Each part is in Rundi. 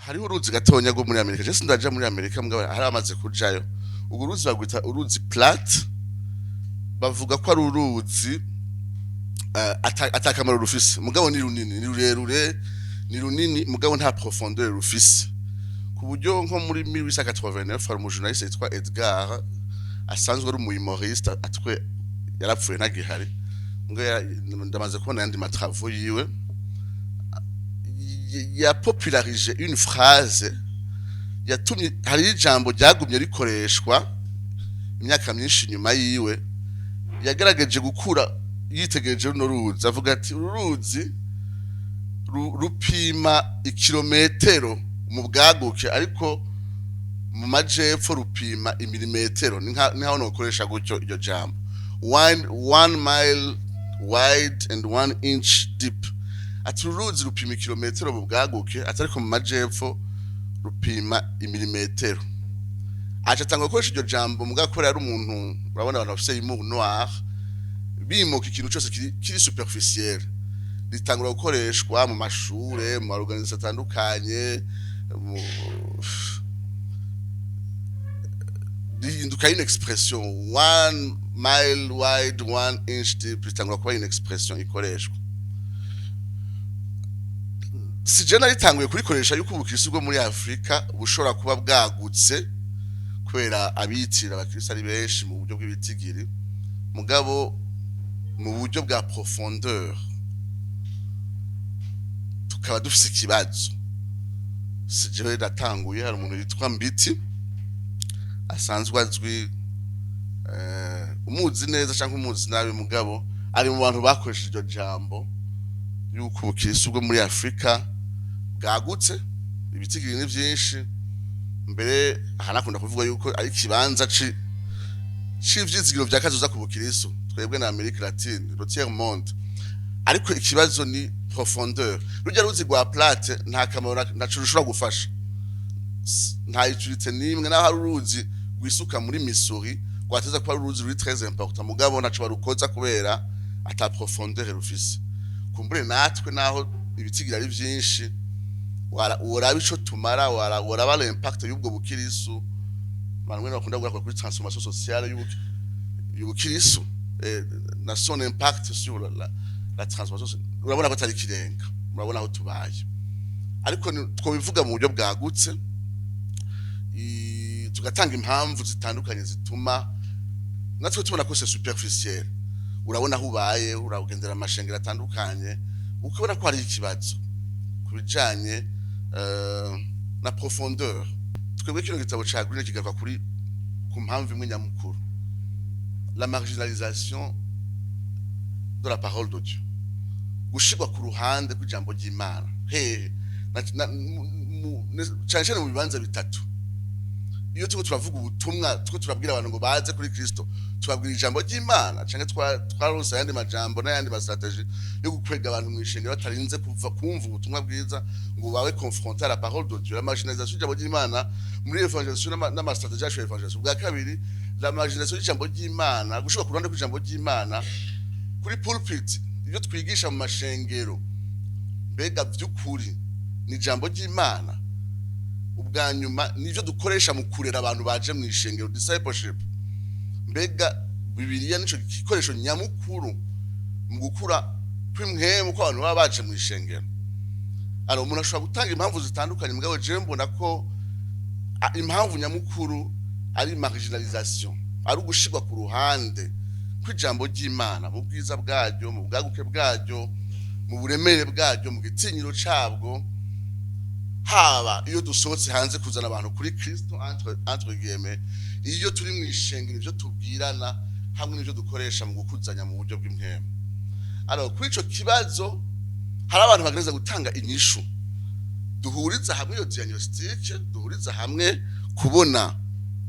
hariho uruzi gatonya rwo muri Amerika je sindaja muri Amerika mbwa hari amaze kujayo ubwo uruzi bagwita uruzi Platte bavuga ko ari uruzi atakamaro rufise mugabo ni runini ni rurerure ni runini mugabo nta profondeur rufise ku buryo nko muri 1889 hari umujournaliste yitwa Edgar asanzwe ari umuyumoriste atwe yarapfuye ntagihari ngo ndamaze kubona yandi matravo yiwe ya popularisé une phrase yatumye hari ijambo ryagumye rikoreshwa imyaka myinshi nyuma yiwe yagerageje gukura yitegereje runo ruzi avuga ati uruzi rupima ikilometero mu bwaguke ariko mu majepfo rupima imilimetero ni nkaho nokoresha gutyo iryo jambo 1 mile wide and 1 inch deep ati uruzi rupima ikilometero mu bwaguke atariko mu majepfo rupima imilimetero acha tanga gukoresha iryo jambo mugakorera ari umuntu urabona abantu bafise imu noir bimoka ikintu cyose kiri superficiel litangura gukoreshwa mu mashure mu organisation atandukanye dihinduka une expression 1 mile wide 1 inch deep litangura kuba une expression ikoreshwa si je naritanguye kurikoresha yuko ubukristo bwo muri Afrika bushobora kuba bwagutse kwera abitira abakristo ari benshi mu buryo bw'ibitigiri mugabo mu buryo bwa profondeur tukaba dufise ikibazo si je ndatanguye hari umuntu yitwa Mbiti asanzwe azwi umuzi neza cyangwa umuzi nabi mugabo ari mu bantu bakoresheje iryo jambo yuko ubukristo bwo muri Afrika bwagutse ibitigiri ni byinshi mbere ahanakunda kuvuga yuko ari kibanza c'ivyizigiro vya kazoza ku bukristo twebwe na Amerika Latine le tiers monde ariko ikibazo ni profondeur rujya ruzi rwa Platte nta kamaro nacurushura gufasha nta iturite nimwe naho hari uruzi gwisuka muri Missouri gwateza kwa uruzi ruri très important mugabo naco barukoza kubera ata profondeur rufise kumbure natwe naho ibitigira ari byinshi warabi ico tumara waraba l'impact y'ubwo bukirisu manwe nakunda gukora kuri transformation sociale y'ubukirisu na son impact sur la transformation urabona ko atari kirenga murabona aho tubaye ariko twobivuga mu buryo bwagutse tugatanga impamvu zitandukanye zituma natwe tubona ko c'est superficiel urabona aho ubaye uragendera amashengero atandukanye ukabona ko hari ikibazo kubijanye na profondeur twebwe kino gitabo ca Green kigava kuri ku mpamvu imwe nyamukuru la marginalisation de la parole de Dieu gushirwa ku ruhande kw'ijambo ry'Imana cyane mu bibanza bitatu iyo tuko turavuga ubutumwa tuko turabwira abantu ngo baze kuri Kristo tubabwira ijambo ry'Imana canke twaronse yandi majambo n'ayandi ma strategie yo gukwega abantu mu ishengero batarinze kuva kumva ubutumwa bwiza ngo bawe confronter la parole de Dieu la marginalisation y'ijambo ry'Imana muri evangelisation n'ama strategie ya evangelisation bwa kabiri la marginalisation y'ijambo ry'Imana gushobora kuranda kw'ijambo ry'Imana kuri pulpit iyo twigisha mu mashengero mbega by'ukuri ni ijambo ry'Imana ubwa nyuma nivyo dukoresha mu kurera abantu baje mu ishengero discipleship mbega bibiliya nico gikoresho nyamukuru mu gukura kw'imwemu ko abantu baba baje mu ishengero alors umuntu ashobora gutanga impamvu zitandukanye mugabo je mbona ko impamvu nyamukuru ari marginalisation ari ugushirwa ku ruhande kw'ijambo ry'Imana mu bwiza bwaryo mu bwaguke bwaryo mu buremere bwaryo mu gitinyiro cabwo haba iyo dusohotse hanze kuzana abantu kuri Kristo entre guillemets iyo turi mu ishengero ivyo tubwirana hamwe n'ivyo dukoresha mu gukuzanya mu buryo bw'impemu alors kuri ico kibazo hari abantu bagereza gutanga inyishu duhuriza hamwe iyo diagnostic duhuriza hamwe kubona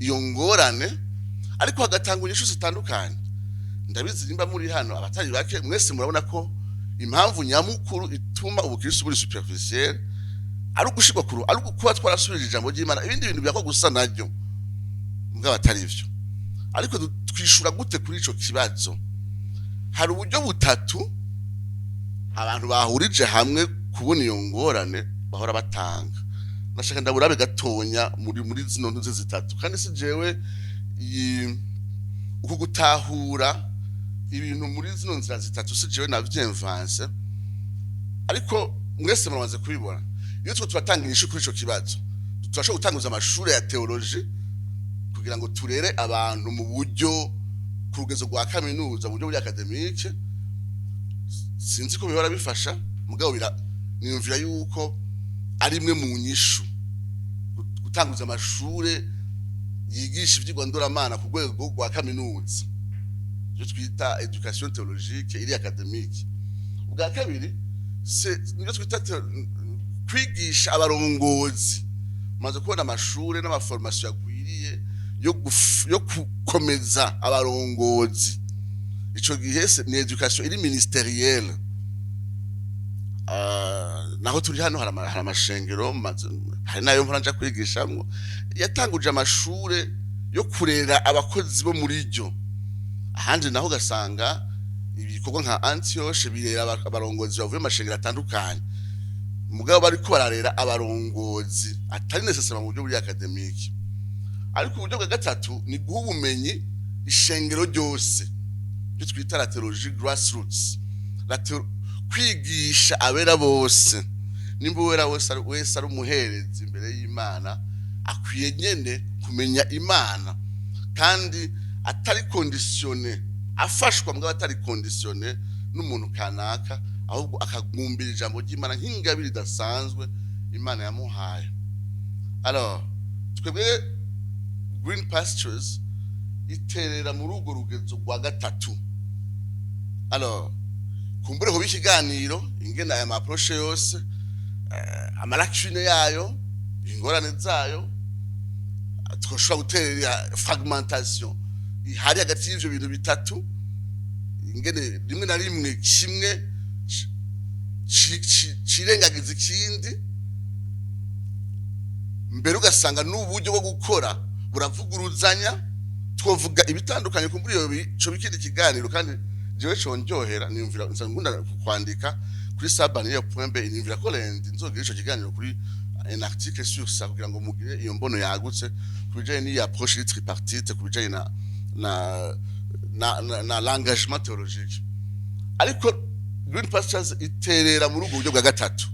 iyo ngorane ariko hagatanga inyishu zitandukanye ndabizi nimba muri hano abatari bake mwese murabona ko impamvu nyamukuru ituma ubukristo buri superficiel ari ugushirwa kuru ari kuba twarasubirije ijambo ry'Imana ibindi bintu byako gusa naryo mbwa batari ivyo ariko twishura gute kuri ico kibazo hari uburyo butatu abantu bahurije hamwe kubona iyo ngorane bahora batanga nashaka ndaburabe gatonya muri zino ntuze zitatu kandi si jewe uko gutahura ibintu muri zino nzira zitatu si jewe navyemvanse ariko mwese muramaze kubibona iyo turatanga inyishu kuri ico kibazo turashobora gutanguza amashuri ya teoloji kugira ngo turere abantu mu buryo ku rugezo rwa kaminuza mu buryo buri akademike sinzi ko bihora bifasha mugabo niyumvira yuko ari imwe mu nyishu gutanguza amashuri yigisha ivyigwa ndoramana ku rwego rwa kaminuza byo twita education théologique iri académique ubwa kabiri niyo twita kwigisha abarongozi maze kubona amashuri n'amaformation yagwiriye yo gukomeza abarongozi ico gihe ni education iri ministérielle naho turi hano hari amashengero hari nayo mpora nja kwigishamwo yatanguje amashure yo kurera abakozi bo muri ryo ahandi naho gasanga ibikorwa nka Antioche birera abarongozi bavuye mu mashengero atandukanye mugabo bari ko bararera abarongozi atari necessaire mu buryo buri académique ariko uburyo bwa gatatu ni guha ubumenyi ishengero ryose byo twita la théologie grassroots kwigisha abera bose nimba wera wese ari umuherezi imbere y'Imana akwiye nyene kumenya Imana kandi atari conditionné afashwa mbwa atari conditionné n'umuntu kanaka ahubwo akagumbira ijambo ry'Imana nk'ingabire idasanzwe Imana yamuhaye. Alors twebwe Green Pastures iterera muri urwo rugezo rwa gatatu. Alors kumbure ho bikiganiro ingena aya approche yose amalacune yayo ingorane zayo twoshobora guterera fragmentation ihari hagati y'ivyo bintu bitatu ingene rimwe na rimwe kimwe cirengagiza ikindi mbere ugasanga n'uburyo bwo gukora buravuguruzanya twovuga ibitandukanye kumbure iyo bico bikindi kiganiro kandi jewe conjohera niyumvira nsangunda kwandika kuri sabaniye.be niyumvira ko lendi nzogira ico kiganiro kuri un article sur ça kugira ngo mugire iyo mbono yagutse kubijanye ni approche tripartite kubijanye na l'engagement théologique ariko Green Pastures iterera muri ubwo buryo bwa gatatu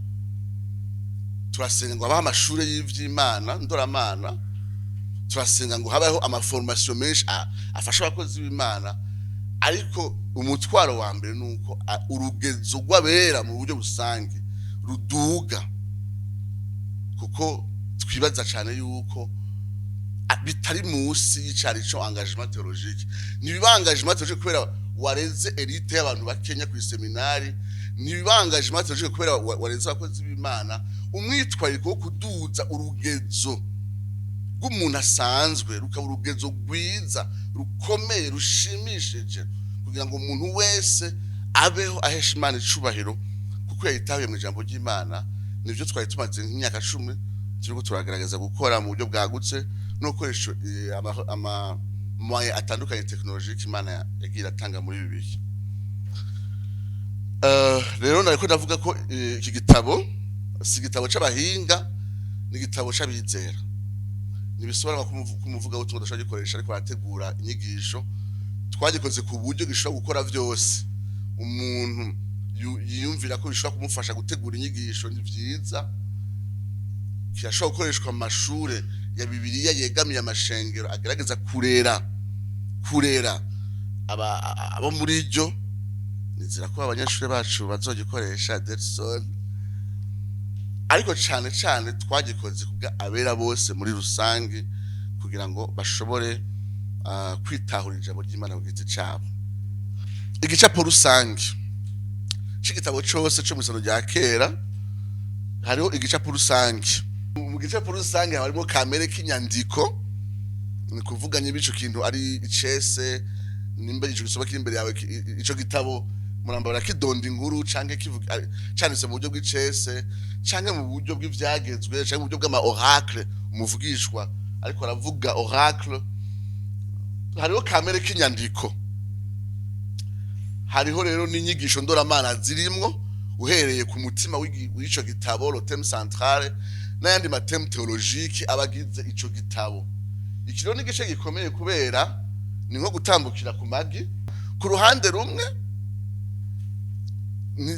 turasenga ngo abaha amashure y'ivy'Imana ndoramana turasenga ngo habaho amaformation menshi afasha abakozi b'Imana ariko umutwaro wa mbere nuko urugezo rw'abera mu buryo busange ruduga kuko twibaza cyane yuko bitari musi y'icari cyo engagement théologique nibiba engagement théologique kubera wareze elite y'abantu bakenya ku seminari nibiba engagement théologique kubera wareze abakozi b'Imana umwitwariko wo kuduza urugezo rw'umuntu asanzwe rukaba urugezo rwiza rukomeye rushimishije kugira ngo umuntu wese abeho ahesha Imana icubahiro kuko yayitahuye mu ijambo ry'Imana nivyo twari tumaze nk'imyaka 10 turiko turagaragaza gukora mu buryo bwagutse no gukoresha moyen atandukanye technologique Imana yagira atanga muri bibi. Rero nariko ndavuga ko iki gitabo si gitabo c'abahinga ni gitabo c'abizera nibisobanura kumuvuga utuntu ndashaka gikoresha ariko barategura inyigisho twagikoze ku buryo gishobora gukora vyose umuntu yiyumvira ko bishobora kumufasha gutegura inyigisho ni vyiza kirashobora gukoreshwa mu mashure ya Bibiliya yegamiye amashengero agerageza kurera abo muri ryo nizira ko abanyeshuri bacu bazogikoresha Delson ariko cyane twagikoze kubwa abera bose muri rusange kugira ngo bashobore kwitahura ijambo ry'Imana mu giti cyabo. Igicapo rusange c'igitabo cyose cyo mu isano rya kera hariho igicapo rusange. Mu gicapo rusange harimo kamere k'inyandiko ni kuvuganye bico kintu ari icese nimba ico gisoba kiri imbere yawe ico gitabo murambara kidonda inkuru canke kivuga cyanditse mu buryo bw'icese canke mu buryo bw'ivyagezwe canke mu buryo bw'ama oracle umuvugishwa ariko aravuga oracle. Hariho kamere k'inyandiko hariho rero n'inyigisho ndoramana zirimwo uhereye ku mutima w'ico gitabo le thème central n'ayandi matemu teologike abagize ico gitabo. Iki rero ni igice gikomeye kubera ni nko gutambukira ku magi. Ku ruhande rumwe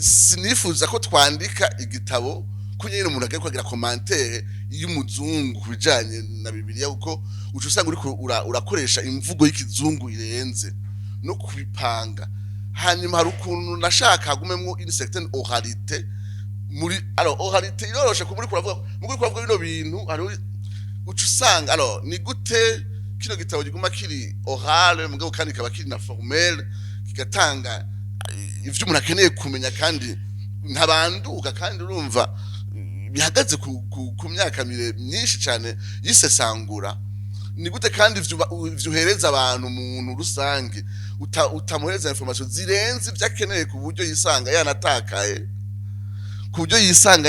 sinifuza ko twandika igitabo kunyine umuntu agiye kugira commentaire y'umuzungu kubijanye na Bibiliya, kuko uca usanga urakoresha imvugo y'ikizungu irenze no kubipanga. Hanyuma hari ukuntu nashaka hagumemwo une certaine oralité muri oralité iroroshe kuburi kuravuga bino bintu. Hari uca usanga ni gute kino gitabo giguma kiri orale mugabo kandi kaba kiri na formel, kigatanga ivyo umuntu akeneye kumenya kandi ntabanduka, kandi urumva bihagaze ku myaka myinshi cyane yisesangura. Ni gute kandi ivyo uhereza abantu umuntu rusange utamuhereza information zirenze ivyo akeneye ku buryo yisanga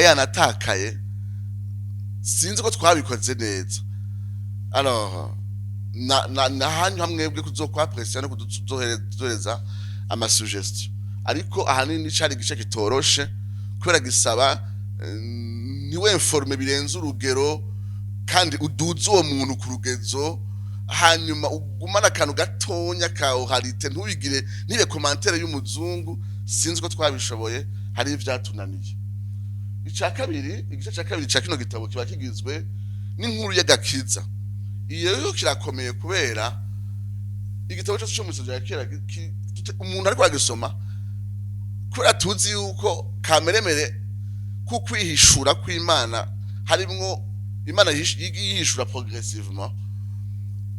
yanatakaye. Sinzi ko twabikoze neza. Alors na hanyu hamwebwe kuzokwa pression no kuzohereza ama suggestion, ariko ahanini cari gice kitoroshe kubera gisaba niwe informe birenze urugero kandi uduze uwo muntu ku rugezo, hanyuma ugumana akantu gatonya ka oralité, ntubigire nibe commentaire y'umuzungu. Sinzi ko twabishoboye, hari ivyatunaniye. Igice ca kabiri ca kino gitabo kiba kigizwe n'inkuru y'agakiza. Iyo yo kirakomeye kubera igitabo cyose cyo musozo ya kera umuntu ariko agisoma kubera tuzi yuko kameremere ku kwihishura kw'Imana harimwo Imana yihishura progressivement.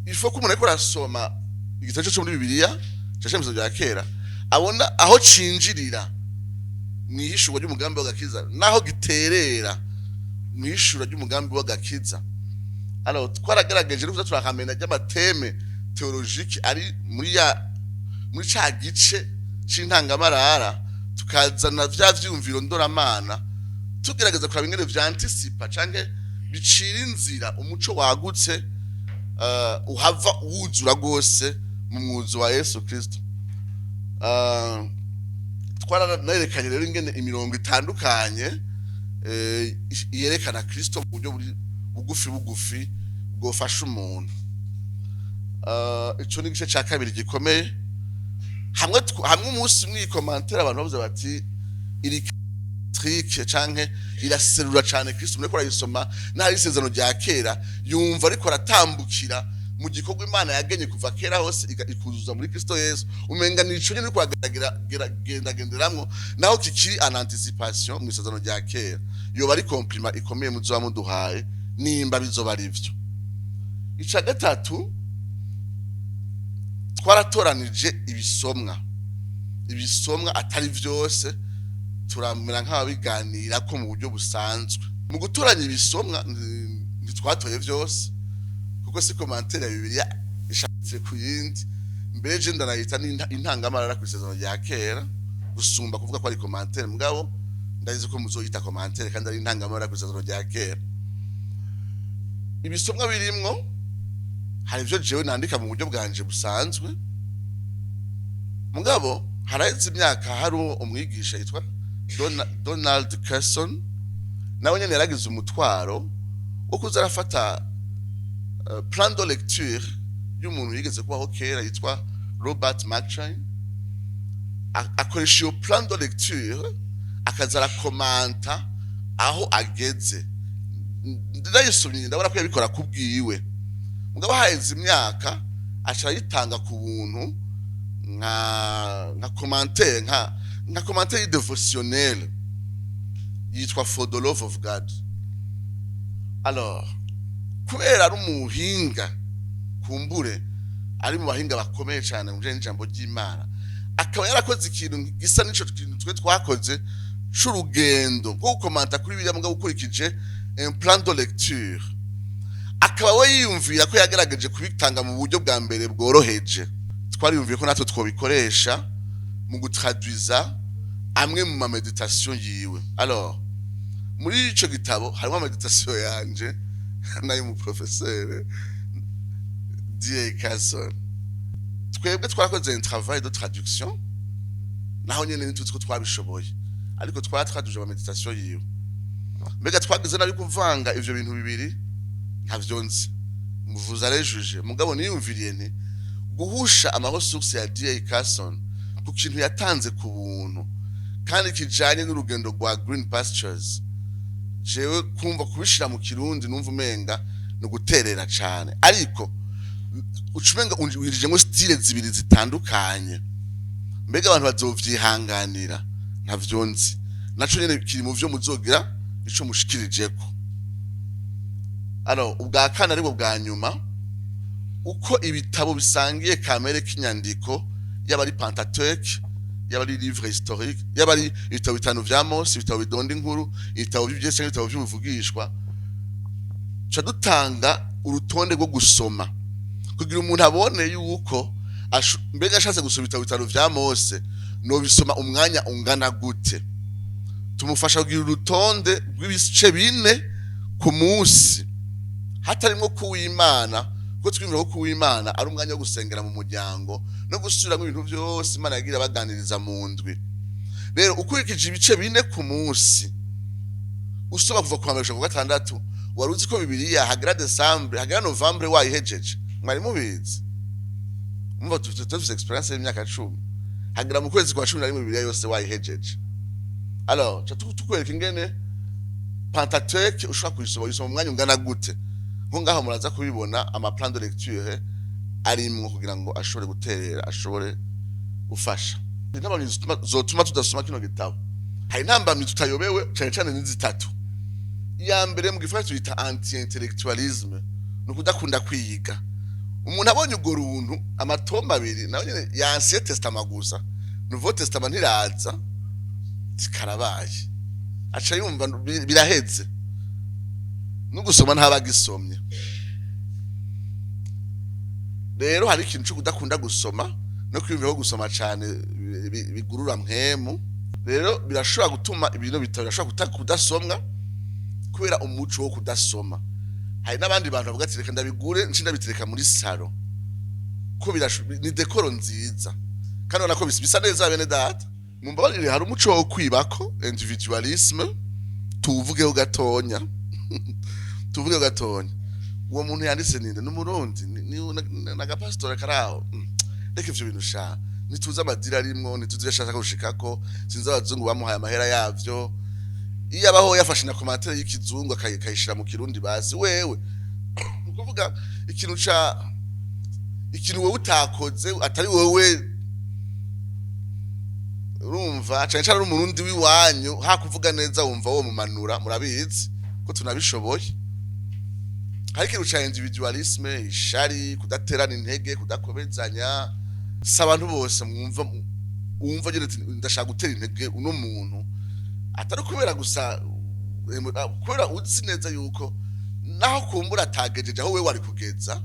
Il faut ko umuntu ariko arasoma igitabo cyo muri Bibiliya cyo musozo ya kera abona aho cinjirira mwihishurwa ry'umugambi w'agakiza naho giterera mwihishura ry'umugambi w'agakiza. Alors twaragerageje rero turakamenya ry'amateme teologike ari muri ca gice c'intangamarara, tukazana vya vyumviro ndoramana tugerageza kuraba ingene vya anticipa canke bicira inzira umuco wagutse uhava wuzura gose mu mwuzo wa Yesu Kristo. Twaranerekanye rero ingene imirongo itandukanye yerekana Kristo mu buryo bugufi bwofasha umuntu. Ico ni igice ca kabiri gikomeye. Hamwe umunsi mwikomantere abantu bavuze bati iri trick canke iraserura cane Kristo mureko arayisoma n'ahari isezerano rya kera yumva ariko aratambukira mu gikorwa Imana yagenye kuva kera hose ikuzuza muri Kristo Yesu. Umenga nico nyene ariko agenderamwo naho kikiri an anticipation mu isezerano rya kera. Yoba ari compliment ikomeye muzoba muduhaye nimba bizoba arivyo. Ica gatatu twaratoranije ibisomwa atari vyose, turamera nk'ababiganira ko mu buryo busanzwe. Mu gutoranya ibisomwa ntitwatoye vyose kuko si commentaire ya Bibiliya ishatse ku yindi. Mbere je ndanayita intangamarara ku isezerano rya kera gusumba kuvuga ko ari commentaire, mugabo ndayize ko muzoyita commentaire kandi ari intangamarara ku isezerano rya kera. Ibisomwa birimwo hari ivyo jewe nandika mu buryo bwanje busanzwe, mugabo haraheze imyaka hari umwigisha yitwa Donald Carson nawe nyene yaragize umutwaro wo kuza arafata plan de lecture y'umuntu yigeze kubaho kera yitwa Robert McCheyne, akoresha iyo plan de lecture akaza arakomanta aho ageze. Ndayisomye ndabona ko yabikora kubwiwe, mugabo haheze imyaka aca yitanga ku buntu nka commentaire nka commentaire dévotionnelle yitwa For the Love of God. Alors kubera ari umuhinga kumbure ari mu bahinga bakomeye cyane mu jambo ry'Imana, akaba yarakoze ikintu gisa n'ico kintu twe twakoze c'urugendo rwo gukomanta kuri Bibiliya mugabo ukurikije un plan de lecture. Akaba we yiyumvira ko yagerageje kubitanga mu buryo bwa mbere bworoheje. Twariyumviye ko natwe twobikoresha mu gutraduiza amwe mu meditation yiwe. Alors muri ico gitabo harimo meditation yanje nayo mu professeur D.A. Carson. Twebwe twarakoze un travail de traduction naho nyene nitutse ko twabishoboye, ariko twatraduje ama meditation yiwe. mbega twagize nabi kuvanga ivyo bintu bibiri ntavyo nzi muvuza arejuje mugabo niyumviriye nti guhusha amaresources ya D.A. Carson ku kintu yatanze ku buntu kandi kijanye n'urugendo rwa Green Pastures jewe kumva kubishira mu kirundi numva umenga no guterera cyane ariko ucumenga unjirije ngo style zibiri zitandukanye mbega abantu bazovyihanganira ntavyo nzi naco nyene kiri mu vyo muzogira ico mushikirijeko ubwa kana aribwo bwa nyuma uko ibitabo bisangiye kamere k'inyandiko yaba ari Pentateuque yaba ari livre historique yaba ari ibitabo bitanu vya Mose ibitabo bidonda inkuru ibitabo by'Yesu ibitabo by'ubuvugishwa cha dutanga urutonde rwo gusoma kugira umuntu abone yuko mbega ashatse gusoma ibitabo bitanu vya Mose no bisoma umwanya ungana gute tumufasha kugira urutonde rw'ibice bine ku munsi hatarimo kuw'Imana ko twimira ko kuw'Imana ari umwanya wo gusengera mu muryango no gusubira mu bintu byose Imana yagira baganiriza mu ndwi rero ukurikije ibice bine ku munsi usoma kuva kwa mbere ku gatandatu waruzi ko Bibiliya hagera December hagera November wayihejeje mwari mubizi mumva tufite experience y'imyaka 10 hagera mu kwezi kwa 10 ari mu Bibiliya yose wayihejeje cha tukwereka ingene Pentateuque ushaka kuyisoma mu mwanya ungana gute nko ngaho muraza kubibona ama plan de lecture arimwo kugira ngo ashobore guterera ashobore gufasha n'abantu zotuma tudasoma kino gitabo hari ntambamye tutayobewe cyane cyane n'izitatu iya mbere mu gifaransa tuyita anti-intellectualisme no kudakunda kwiga umuntu abonye ugo runtu amatomba abiri naho nyene ya Ancien Testament gusa Nouveau Testament ntiraza zikarabaye aca yumva biraheze no gusoma ntabagisomye rero hari ikintu cyo kudakunda gusoma no kwiyumvira gusoma cyane bigurura mpemu rero birashobora gutuma ibintu birashobora kudasomwa kubera umuco wo kudasoma hari n'abandi bantu bavuga ati reka ndabigure nshinda bitereka muri salo ko ni decoro nziza kandi urabona ko bisa neza bene data mumbabarire hari umuco wo kwibako individualisme tuvugeho gatonya uwo muntu yanditse ninde n'umurundi na gapastor karaho reka ivyo bintu sha nituza amadira arimwo nituza yashaka gushikako sinzi abazungu bamuhaye amahera yavyo iyo abaho yafashe na commentaire y'ikizungu akayishira mu kirundi basi wewe ukuvuga ikintu wewe utakoze atari wewe urumva cyane cyane n'umurundi wiwanyu hakuvuga neza wumva wo mumanura murabizi ko tunabishoboye hari ikintu ca individualisme ishari kudaterana intege kudakobezanya s'abantu bose wumva nyine ndashaka gutera intege uno muntu atari kubera gusa kubera uzi neza yuko naho kumbura atagejeje aho we wari kugeza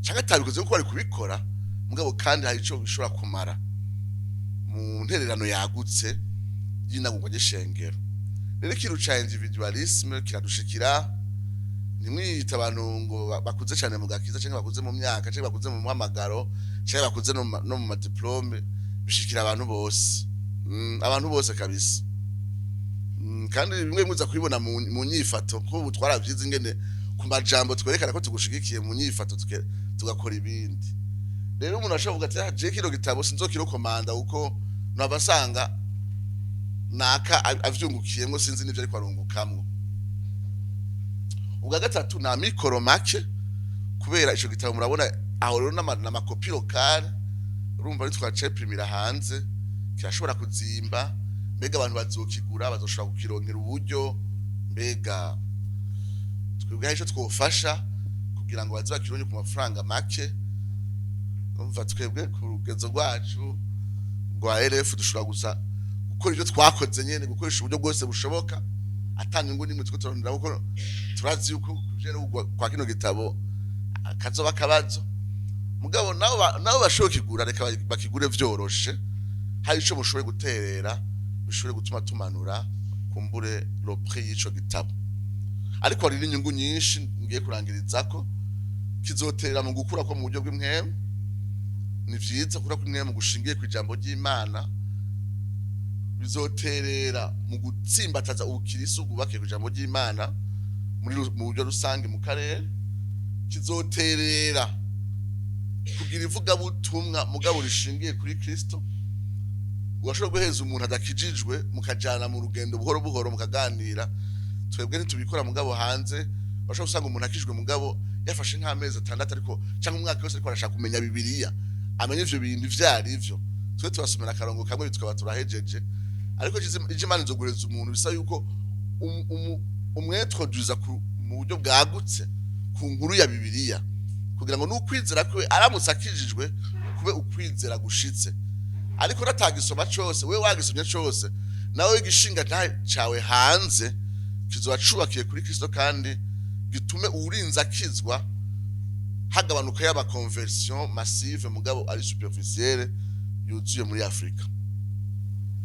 cyangwa atabikoze kuko wari kubikora mugabo kandi hari ico bishobora kumara mu ntererano yagutse y'inagurwa ry'ishengero rero ikintu ca individualisme kiradushikira nimwita abantu ngo bakuze cyane mu gakiza cyangwa bakuze mu myaka cyangwa bakuze mu muhamagaro cyangwa bakuze no mu madiplome bishikira abantu bose kabisa kandi bimwe muza kubibona mu nyifato ko twaravyize ingene ku majambo twerekana ko tugushigikiye mu nyifato tugakora ibindi rero umuntu ashobora kuvuga ati je kino gitabo sinzokiro komanda uko nabasanga naka avyungukiye ngo sinzi nivyo ariko arungukamwo ubwa gatatu na mikoro make kubera ico gitabo murabona aho rero n'amakopi lokale urumva ari twaceprimira hanze kirashobora kuzimba mbega abantu bazokigura bazoshobora kukironkera uburyo mbega twebwe ico twofasha kugira ngo baze bakironke ku mafaranga make umva twebwe ku rugezo rwacu rwa RF dushobora gusa gukora ibyo twakoze nyene gukoresha uburyo bwose bushoboka atanyungu nimwe twe turondera kuko turazi yuko kujera kwa kino gitabo kazoba kabazo mugabo nabo bashoboka kigura reka bakigure vyoroshe hari ico bushoboye guterera bishobore gutuma tumanura kumbure le prix y'ico gitabo ariko hari inyungu nyinshi ngiye kurangirizako kizoterera mu gukura ko mu buryo bw'imwemu ni vyiza kura kw'imwemu gushingiye ku ijambo ry'Imana bizoterera mu gutsimbataza ubukirisu bwubakiye ku ijambo ry'Imana mu buryo rusange mu karere, kizoterera kugira ivugabutumwa mugabo rishingiye kuri Kristo. Ugashobora guheza umuntu adakijijwe mukajana mu rugendo buhoro buhoro mukaganira, twebwe ntitubikora mugabo hanze bashobora gusanga umuntu akijwe mugabo yafashe nk'amezi 6 ariko cyangwa umwaka wose ariko arashaka kumenya Bibiliya, amenye ivyo bintu vyari ivyo. Twe tubasomera akarongo kamwe tukaba turahejeje, ariko Imana izogureza umuntu bisa yuko umwetwoduza mu buryo bwagutse ku nkuru ya Bibiliya, kugira ngo n'ukwizera kwe aramutse akijijwe kube ukwizera gushitse. Ariko natagisoma cyose, we wagisomye cyose, nawe igishinga cyawe hanze kizoba cubakiye kuri Kristo, kandi gitume urinza akizwa, hagabanuka y'aba conversion massive mugabo ari superficielle yuzuye muri Afrika.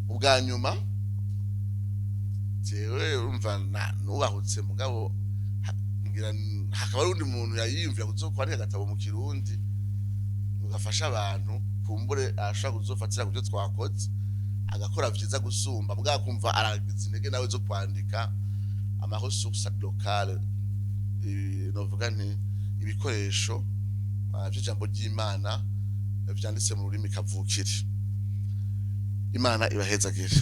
Ubwa nyuma jewe urumva nubahutse mugabo ngira hakaba ari undi muntu yayimvira kuzokwandika agatabo mu Kirundi ugafasha abantu kumbure ashaka kuzofatira kubyo twakoze agakora vyiza gusumba, mbwa kumva aragize intege nawe zo kwandika amaresources locales, novuga nti ibikoresho by'ijambo ry'Imana byanditse mu rurimi kavukire. Imana ibahezagire.